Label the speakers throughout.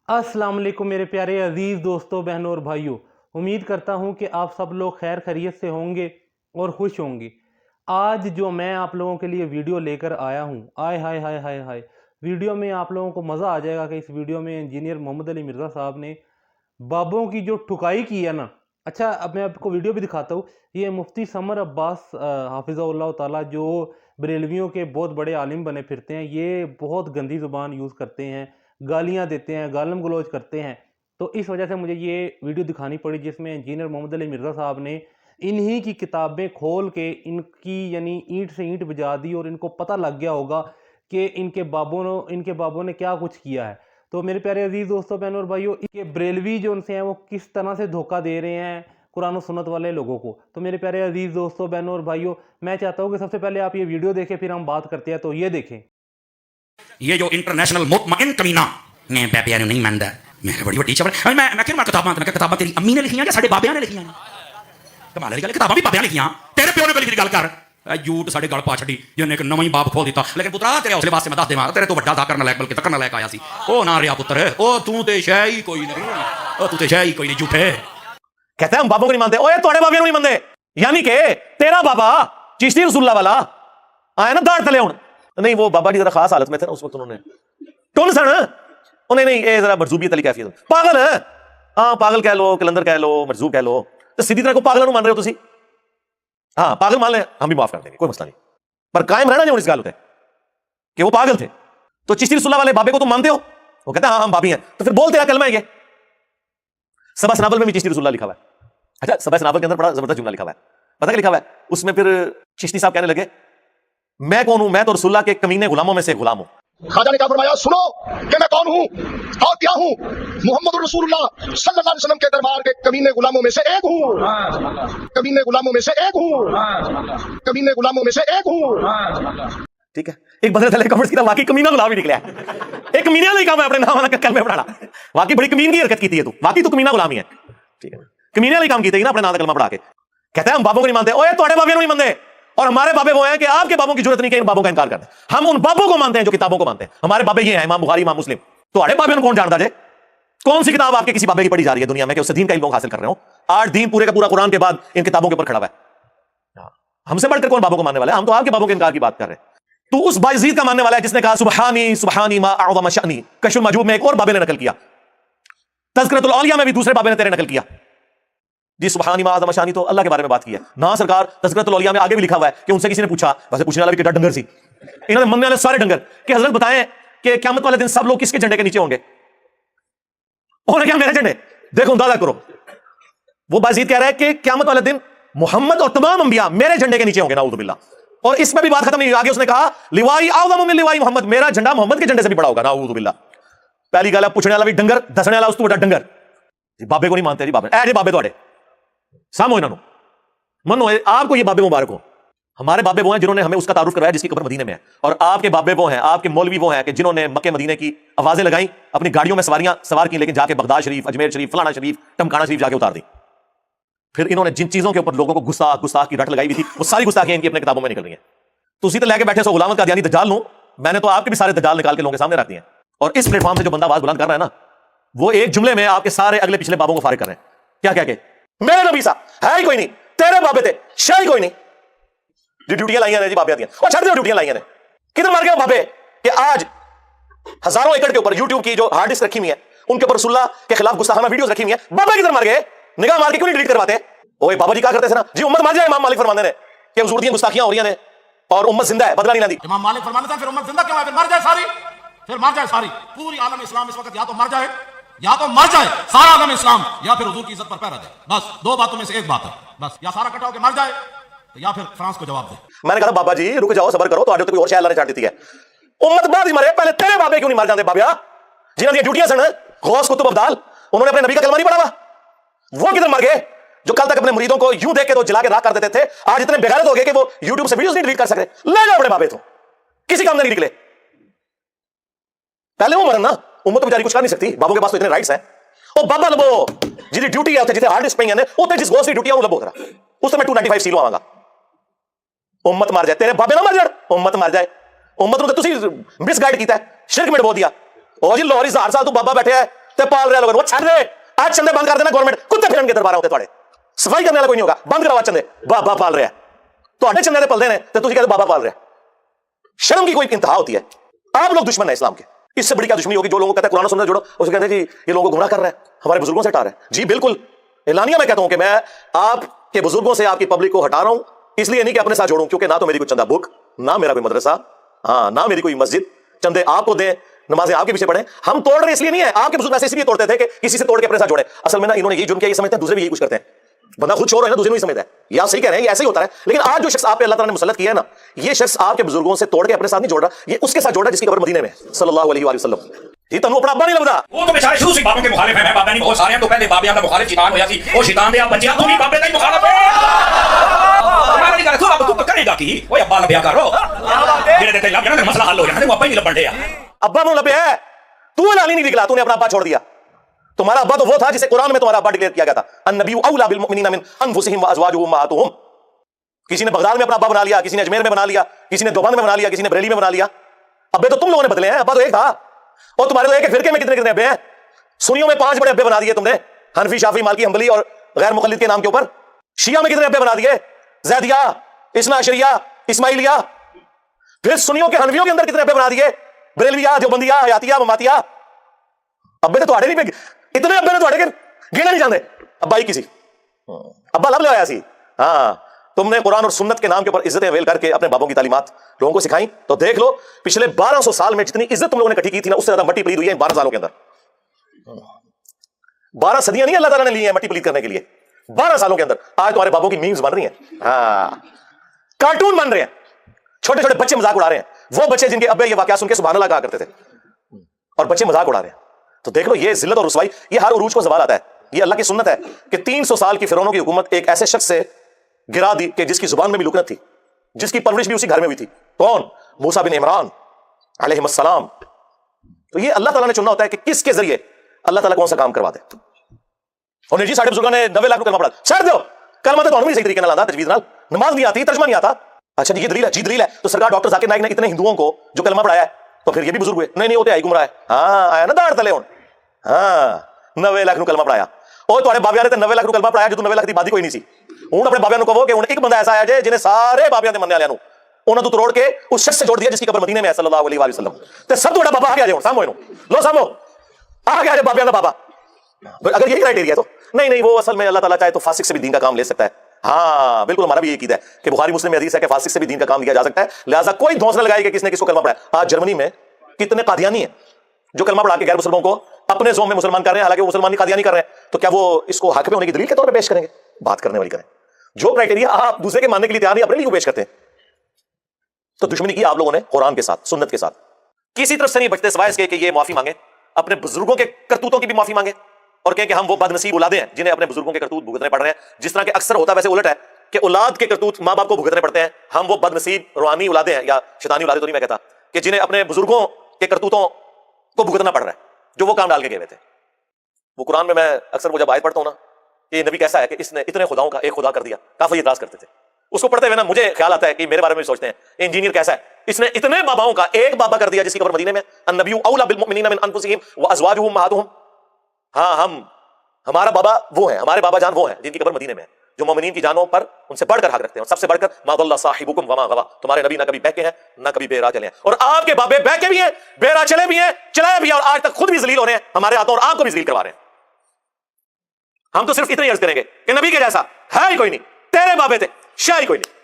Speaker 1: अस्सलाम वालेकुम मेरे प्यारे अज़ीज़ दोस्तों, बहनों और भाइयों। उम्मीद करता हूँ कि आप सब लोग खैर खैरियत से होंगे और खुश होंगे। आज जो मैं आप लोगों के लिए वीडियो लेकर आया हूँ, आय हाय हाय हाय हाय, वीडियो में आप लोगों को मज़ा आ जाएगा कि इस वीडियो में इंजीनियर मोहम्मद अली मिर्ज़ा साहब ने बाबों की जो ठुकाई की है ना। अच्छा, अब मैं आपको वीडियो भी दिखाता हूँ। ये मुफ्ती समर अब्बास हाफिज़हुल्लाह ताला, जो बरेलवियों के बहुत बड़े आलिम बने फिरते हैं, ये बहुत गंदी ज़ुबान यूज़ करते हैं, गालियाँ देते हैं, गालम गलौज करते हैं। तो इस वजह से मुझे ये वीडियो दिखानी पड़ी, जिसमें इंजीनियर मोहम्मद अली मिर्ज़ा साहब ने इन्हीं की किताबें खोल के इनकी यानी ईंट से ईंट बजा दी, और इनको पता लग गया होगा कि इनके बाबों ने क्या कुछ किया है। तो मेरे प्यारे अजीज़ दोस्तों, बहनों और भाइयों, ये बरेलवी जो उनसे हैं वो किस तरह से धोखा दे रहे हैं कुरान और सुन्नत वाले लोगों को। तो मेरे प्यारे अजीज़ दोस्तों, बहनों और भाइयों, मैं चाहता हूँ कि सबसे पहले आप ये वीडियो देखें, फिर हम बात करते हैं। तो ये देखें।
Speaker 2: ये जो इंटरनेशनल मुतमइन कमीना मैं बाबिया नहीं मानता, मैं बड़ी बड़ी चबर मैं क्यों किताबां तेरी अम्मी ने लिखियां या साडे बाबियां ने लिखियां? कमाल वाली गल, किताबां भी बाबियां लिखियां, तेरे प्यो ने कोई लिखी गल कर। झूठ साडे गल पा छड़ी, जिन्हें एक नवा ही बाप खोल दिता। लेकिन पुत्रा तेरे हौसले वास्ते मैं दस देवां, तेरे तो वड्डा था करन लायक, बल्कि तकन लायक आया सी। ओ ना रिया पुत्र, ओ तू ते शै ही कोई नहीं, ओ तू ते शै ही कोई नहीं, झूठे।
Speaker 3: कहता है हम बाबों को नहीं मानते। ओए तोड़े बाबियों नहीं मानते, यानी के तेरा बाबा चिश्ती रसूलुल्लाह वाला आया ना दाढ़ तले हुन नहीं, वो बाबा जी जरा खास हालत में थे ना उस वक्त, उन्होंने टुन सन उन्हें नहीं, ये जरा मरजूबियत वाली कैफियत, पागल है। हाँ, पागल कह लो, कलंदर कह लो, मरजूब कह लो, तो सीधी तरह को पागल मान रहे हो तुसी। हाँ, पागल मान ले, हम भी माफ कर देंगे, कोई मसला नहीं, पर कायम रहना नहीं इस गाल पे कि वो पागल थे। तो चिश्ती रसूलुल्लाह वाले बाबे को तुम मानते हो? वो कहता है हाँ हम बाबी हैं। तो फिर बोल तेरा कलमा है ये। सबा सनावल में भी चिश्ती रसूलुल्लाह लिखा हुआ है। अच्छा, सबा सनावल के अंदर बड़ा जबरदस्त जुमला लिखा हुआ है, पता क्या लिखा हुआ है उसमें? फिर चिश्ती साहब कहने लगे मैं कौन हूं? मैं तो रसूलुल्लाह के कमीने गुलामों में से गुलाम हूं।
Speaker 4: खाजा ने क्या फरमाया, सुनो कि मैं कौन हूं और क्या हूं। मोहम्मद रसूलुल्लाह सल्लल्लाहु अलैहि वसल्लम के दरबार के कमीने गुलामों में से एक हूं, कमीने गुलामों में से एक हूं, कमीने गुलामों में से एक हूं।
Speaker 3: ठीक है, एक बंदे थले कमेंट्स किया, वाकई कमीना गुलाम ही निकला है। एक कमीना नहीं कहा मैं अपने नाम वाला कल में पढ़ाना, वाकई बड़ी कमीन की हरकत की थी तू, वाकई तू कमीना गुलाम ही है। ठीक है, कमीने वाली काम की थी ना अपने नाम का कलमा पढ़ा के। कहता है हम बाबों को नहीं मानते। ओए तोड़े बाबे नहीं मानते, और हमारे बाबे वो हैं कि आपके बाबों की जरूरत नहीं कि इन बाबों का इनकार कर दें। हम उन बाबों को मानते हैं जो किताबों को मानते हैं। हमारे बाबे ये हैं, इमाम बुखारी, इमाम मुस्लिम। तोड़े बाबे कौन जानता जे? कौन सी किताब आपके किसी बाबे की पढ़ी जा रही है दुनिया में कि उससे दीन का इल्म हासिल कर रहे हो? 8 दिन पूरे का पूरा कुरान के बाद इन किताबों के ऊपर खड़ा हुआ है। हमसे बढ़कर कौन बाबों को मानने वाला है? हम तो आपके बाबों के इनकार की बात कर रहे हैं। तू उस बायजीद का मानने वाला है जिसने कहा सुबहानी सुबहानी मा अअज़म शअनी। कश्फुल मजूब में एक और बाबे ने नकल किया, तज़किरतुल औलिया में भी दूसरे बाबे ने तेरे नकल किया जी, सुबहानी मा अअज़म शअनी तो अल्लाह के बारे में बात की है ना सरकार। तज़किरतुल औलिया में आगे भी लिखा हुआ है कि उनसे किसी ने पूछा, वैसे पूछने वाला भी कितना डंगर सी, इन्होंने मनने वाले सारे डंगर, कि हजरत बताएं कि क़यामत वाले दिन सब लोग किसके झंडे के नीचे होंगे? उन्होंने क्या मेरे झंडे? देखो अंदाजा करो, वो बायजीद कह रहा है कि क़यामत वाले दिन मोहम्मद और तमाम अंबिया मेरे झंडे के नीचे होंगे, नाऊज़ु बिल्लाह। और इसमें भी बात खत्म नहीं हुई, आगे उसने कहा लिवाई आज़म मिन लिवाई मोहम्मद, मेरा झंडा मोहम्मद के झंडे से भी बड़ा होगा, नाऊज़ु बिल्लाह। पहली गल, पूछने वाला भी डंगर, दसने वाला उस तो बड़ा डंगर जी। बाबे को नहीं मानते जी, बाबे ऐ जी बाबे तोड़े सामो इन्हों मनो, आपको ये बाबे मुबारक हो। हमारे बाबे वो हैं जिन्होंने हमें उसका तारुफ करवाया जिसकी कब्र मदीने में है, और आपके बाबे वो हैं, आपके मौलवी वो हैं कि जिन्होंने मक्के मदीने की आवाजें लगाई, अपनी गाड़ियों में सवारियां सवार की, लेकिन जाके बगदाद शरीफ, अजमेर शरीफ, फलाना शरीफ, टमकाना शरीफ जाके उतार दी। फिर इन्होंने जिन चीजों के ऊपर लोगों को गुस्सा की रट लगाई हुई थी, वो सारी गुस्ताखियां इनकी अपने किताबों में निकल रही हैं। तो उसी तो लेके बैठे सो गुलामत का यानी दज्जाल लूं, मैंने तो आपके भी सारे दज्जाल निकाल के लोगों के सामने रख दिए। और इस प्लेटफॉर्म से जो बंदा आवाज बुलंद कर रहा है ना, वो एक जुमले में आपके सारे अगले पिछले बाबों को फारिग कर रहे हैं। क्या क्या के मेरे नबी साहब है ही कोई नहीं, तेरे बाबे थे शाही कोई नहीं, जो ड्यूटियां लाइयां ने जी बाबे दियां, और छड़ दो ड्यूटियां लाइयां ने। किधर मर गए बाबे कि आज हजारों एकड़ के ऊपर यूट्यूब की जो हार्ड डिस्क रखी हुई है उनके ऊपर रसूलुल्लाह के खिलाफ गुस्ताखाना वीडियोस रखी हुई है, बाबा किधर मर गए? निगाह मार के क्यों नहीं डिलीट करवाते? ओए बाबा जी क्या करते थे ना जी, उम्मत मर जाए, इमाम मालिक फरमाते ने कि हुजूर दी गुस्ताखियां हो रही हैं और उम्मत जिंदा है, बदला नहीं लेती।
Speaker 5: इमाम मालिक फरमाते हैं फिर उम्मत जिंदा क्यों है? फिर मर जाए सारी, फिर मर जाए सारी। पूरी आलम इस्लाम इस वक्त या तो मर जाए, या तो मर जाए सारा आलम इस्लाम, या फिर हुजूर की इज्जत पर पैर रह जाए। बस दो बातों में से एक बात है, बस या सारा इकट्ठा होकर मर जाए, या फिर फ्रांस को जवाब दे।
Speaker 3: मैंने कहा बाबा जी रुक जाओ, सबर करो, तो आगे तो कोई और शय अल्लाह ने छाड़ दी है। उम्मत बाद ही मरे, पहले तेरे बाबे क्यों नहीं मर जाते? बाबा जिन्हों दी ड्यूटियां सन, गौस कुतुब अब्दाल, उन्होंने अपने नबी का कलमा नहीं पढ़ा हुआ, वो किधर मर गए? जो कल तक अपने मुरीदों को यूं देख के तो जला के राख कर देते थे, आज इतने बेगैरत हो गए कि वो यूट्यूब से वीडियोस नहीं डिलीट कर सकते। ले जाओ अपने बाबे, तो किसी काम नहीं निकले, पहले वो मरन ना, उम्मत बेचारी कुछ कर नहीं सकती, बाबों के पास तो इतने राइट्स हैं। ओ बाबा लबो जी ड्यूटी है जिथे हार्ड डिस्क पे है उतने जिस गोस की ड्यूटी है वो लबो करा, उससे मैं 295 सीलो आवांगा। उम्मत मर जाए, तेरे बाबे ना मर जाए, उम्मत मर जाए। उम्मत ਨੂੰ ਤੁਸੀਂ ਮਿਸਗਾਈਡ ਕੀਤਾ, शिरक में डबो दिया। ओ जी लाहौरी 1000 साल तू बाबा बैठे है, تے پال رہے لوگ وہ چھڑ دے آج چندے بند کر دینا گورنمنٹ کتے پھرن کے دربار ہوتے تھوڑے صفائی کرنے والا کوئی نہیں ہوگا بند کروا چندے بابا پال رہا ہے تو چندے دے پلدے نے تے تسی کہتے بابا پال رہا ہے شرم کی کوئی انتہا ہوتی ہے آپ لوگ دشمن ہیں اسلام کے اس سے بڑی کیا دشمنی ہوگی جو لوگوں کو کہتے ہیں قرآن و سنت جوڑو اسے کہتے ہیں جی یہ لوگوں کو گمراہ کر رہا ہے ہمارے بزرگوں سے ہٹا رہا ہے جی بالکل اعلانیہ میں کہتا ہوں کہ میں آپ کے بزرگوں سے آپ کی پبلک کو ہٹا رہا ہوں اس لیے نہیں کہ اپنے ساتھ جوڑوں کیونکہ نہ تو میری کوئی چندہ بک نہ میرا کوئی مدرسہ ہاں نہ میری کوئی مسجد چندے آپ کو دیں نمازیں آپ کے پیچھے پڑھیں ہم توڑ رہے اس لیے نہیں ہے آپ کے بزرگ ایسے اس لیے توڑتے تھے کہ کسی سے توڑ کے اپنے ساتھ جوڑے اصل میں نا انہوں نے یہ جرم کیا یہ سمجھتے ہیں دوسرے بھی یہی کچھ کرتے ہیں بندہ خود چور ہے نا دوسرے نہیں سمجھتا ہے یا سہی کہہ رہے ہیں یہ ایسے ہی ہوتا ہے لیکن آج جو شخص آپ پہ اللہ تعالیٰ نے مسلط کیا ہے نا یہ شخص آپ کے بزرگوں سے توڑ کے اپنے ساتھ نہیں جوڑ رہا یہ اس کے ساتھ جوڑ رہا ہے جس کی قبر مدینے میں صلی اللہ علیہ وآلہ وسلم یہ تنو اپنا ابا نہیں لگتا
Speaker 2: وہ تو بیچارے شروع سے بابوں کے مخالف ہیں میں بابا نہیں بہت سارے ہیں تو پہلے بابیاں کا مخالف شیطان ہویا سی وہ شیطان دے آپ بچیاں تو نہیں بابے کا ہی مخالف ہے میں نہیں کہہ رہا تو کرے گا کی وہ ابا لبیا کرو جڑے دیتے لب جانا مسئلہ حل ہو جانا وہ ابا ہی نہیں لبن دے
Speaker 3: ابا نو لبیا ہے تو لالی نہیں نکلا تو نے اپنا ابا چھوڑ دیا تمہارا ابا تو وہ تھا جسے قرآن میں تمہارا ابا ڈکلیئر کیا گیا تھا النبی اولا بالمؤمنین من انفسهم وازواجه امهاتهم کسی نے بغداد میں اپنا ابا بنا لیا کسی نے اجمیر میں بنا لیا کسی نے دیوبند میں بنا لیا کسی نے بریلی میں بنا لیا ابے تو تم لوگوں نے بدلے ہیں ابا تو ایک تھا اور تمہارے تو ایک فرقے میں کتنے کتنے ابے ہیں سنیوں میں 5 بڑے ابے بنا دیے تم نے حنفی شافعی مالکی حنبلی اور غیر مقلد کے نام کے اوپر شیعہ میں کتنے ابے بنا دیے زیدیہ اثنا عشریہ اسماعیلیہ پھر سنیوں کے حنفیوں کے اندر کتنے ابے بنا دیے بریلویہ دیوبندیہ حیاتیہ مماتیہ ابے تو تھوڑے نہیں اتنے ابے نے تھوڑے کے گیڑے نہیں جاندے ابا ہی کسی ابا لب لے آیا سی ہاں تم نے قرآن اور سنت کے نام کے اوپر عزتیں اویل کر کے اپنے بابوں کی تعلیمات لوگوں کو سکھائیں تو دیکھ لو پچھلے 1200 سال میں جتنی عزت تم لوگوں نے اکٹھی کی تھی نا اس سے زیادہ مٹی پلید ہوئی ہے 12 سالوں کے اندر 12 صدیاں نہیں اللہ تعالیٰ نے لی ہیں مٹی پلید کرنے کے لیے 12 سالوں کے اندر آج تمہارے بابوں کی میمز بن رہی ہیں ہاں کارٹون بن رہے ہیں چھوٹے چھوٹے بچے مذاق اڑا رہے ہیں وہ بچے جن کے ابے یہ واقعات سن کے سبحان اللہ کہا کرتے تھے اور بچے مذاق اڑا رہے ہیں تو دیکھ لو یہ ذلت اور رسوائی یہ ہر عروج کو زوال آتا ہے یہ اللہ کی سنت ہے کہ 300 سال کی فرعونوں کی حکومت ایک ایسے شخص سے گرا دی کہ جس کی زبان میں بھی لکنت تھی جس کی پرورش بھی اسی گھر میں ہوئی تھی کون موسیٰ بن عمران علیہ السلام تو یہ اللہ تعالیٰ نے چننا ہوتا ہے کہ کس کے ذریعے اللہ تعالیٰ کون سا کام کروا دے اور جی ساڑھے بزرگوں نے 90 لاکھ کلمہ پڑھا چھڑ دو کلمہ تو نہیں صحیح طریقے نہ لاندہ تجوید نال نماز نہیں آتی ترجمہ نہیں آتا اچھا جی یہ دلیل ہے جی دلیل ہے تو سرکار ڈاکٹر ذاکر نائک نے اتنے ہندوؤں کو جو کلمہ پڑھایا ہے تو پھر یہ بھی بزرگ ہوئے نہیں ہوتے آئی گمراہ ہے ہاں آیا نا داڑ تلے ہون ہاں 90 لاکھ کلمہ پڑھایا اور تمہارے بابیاں نے 90 لاکھ کلمہ پڑھایا جو 90 لاکھ دی بادی کوئی نہیں سی ہوں اپنے بابیاں کو کہو کہ ایک بندہ ایسا ہے جنہیں سارے بابیاں دے مننے والےاں انہوں تو توڑ کے اس شخص سے جوڑ دیا جس کی قبر مدینے میں ہے صلی اللہ علیہ وآلہ وسلم تے سب تو بڑا بابا آ گیا جو سامو لو سامو آ گیا بابیاں دا بابا اگر یہی کرائٹیریا تو نہیں وہ اصل میں اللہ تعالیٰ چاہے تو فاسق سے بھی دین کا کام لے سکتا ہے ہاں بالکل ہمارا بھی یہ عقیدہ ہے کہ بخاری مسلم میں حدیث ہے کہ فاسق سے بھی دین کا کام لیا جا سکتا ہے لہٰذا کوئی دھونس نہ لگائے کہ کس نے کس کو کلمہ پڑھا آج جرمنی میں کتنے قادیانی ہیں جو کلمہ پڑھا کے غیر مسلموں کو اپنے زوم میں مسلمان کر رہے ہیں حالانکہ وہ مسلمان قادیانی کر رہے ہیں تو کیا وہ اس کو حق پہ ہونے کی دلیل کے طور پہ پیش کریں گے بات کرنے والی کریں جو کرائٹیریا آپ دوسرے کے ماننے کے لیے تیار نہیں اپنے لیے کیوں پیش کرتے ہیں تو دشمنی کی آپ لوگوں نے قرآن کے ساتھ سنت کے ساتھ کسی طرف سے نہیں بچتے سوائے اس کے کہ یہ معافی مانگے اپنے بزرگوں کے کرتوتوں کی بھی معافی مانگے اور کہیں کہ ہم وہ بد نصیب اولادیں ہیں جنہیں اپنے بزرگوں کے کرتوت بھگتنے پڑ رہے ہیں جس طرح کے اکثر ہوتا ہے ویسے الٹ ہے کہ اولاد کے کرتوت ماں باپ کو بھگتنے پڑتے ہیں ہم وہ بد نصیب روحانی اولادیں ہیں یا شیطانی اولادیں تو نہیں میں کہتا کہ جنہیں اپنے بزرگوں کے کرتوتوں کو بھگتنا پڑ رہا ہے جو وہ کام ڈال کے گئے ہوئے تھے وہ قرآن میں اکثر وہ جب آیت پڑھتا ہوں نا کہ یہ نبی کیسا ہے کہ اس نے اتنے خداؤں کا ایک خدا کر دیا کافی اعتراض کرتے تھے اس کو پڑھتے ہوئے نا مجھے خیال آتا ہے کہ میرے بارے میں بھی سوچتے ہیں انجینئر کیسا ہے اس نے اتنے باباؤں کا ایک بابا کر دیا جس کی قبر مدینے میں النبی اولا بالمؤمنین من انفسهم وازواجه امهاتهم ہاں ہمارا بابا وہ ہیں ہمارے بابا جان وہ ہیں جن کی قبر مدینے میں ہے جو مومنین کی جانوں پر ان سے بڑھ کر حق رکھتے ہیں اور سب سے بڑھ کر ما ضل صاحبکم وما غوا تمہارے نبی نہ کبھی بہکے ہیں نہ کبھی بے راہ چلے ہیں اور آپ کے بابے بہکے بھی ہیں بے راہ چلے بھی ہیں چلائے بھی ہیں اور آج تک خود بھی ذلیل ہو رہے ہیں ہمارے ہاتھوں اور آپ کو بھی ذلیل کروا رہے ہیں ہم تو صرف اتنی عرض کریں گے کہ نبی کے جیسا ہے ہی کوئی نہیں تیرے بابے تھے شاید کوئی نہیں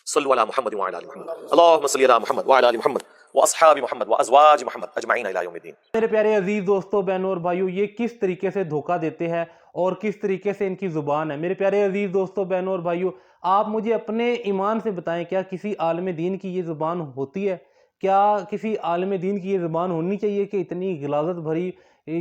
Speaker 3: صلو علی محمد وعلی آل محمد اللہم صلی علی محمد وعلی آل محمد واصحاب محمد وازواج محمد اجمعین الی یوم الدین
Speaker 1: میرے پیارے عزیز دوستوں بہنوں اور بھائیوں یہ کس طریقے سے دھوکہ دیتے ہیں اور کس طریقے سے ان کی زبان ہے میرے پیارے عزیز دوستوں بہنوں اور بھائیوں آپ مجھے اپنے ایمان سے بتائیں کیا کسی عالم دین کی یہ زبان ہوتی ہے کیا کسی عالم دین کی یہ زبان ہونی چاہیے کہ اتنی غلاظت بھری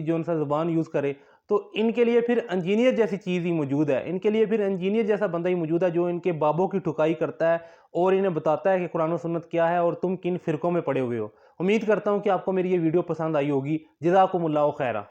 Speaker 1: جو ان سا زبان یوز کرے تو ان کے لیے پھر انجینئر جیسی چیز ہی موجود ہے ان کے لیے پھر انجینئر جیسا بندہ ہی موجود ہے جو ان کے بابوں کی ٹھکائی کرتا ہے اور انہیں بتاتا ہے کہ قرآن و سنت کیا ہے اور تم کن فرقوں میں پڑے ہوئے ہو امید کرتا ہوں کہ آپ کو میری یہ ویڈیو پسند آئی ہوگی جزاکم اللہ خیرہ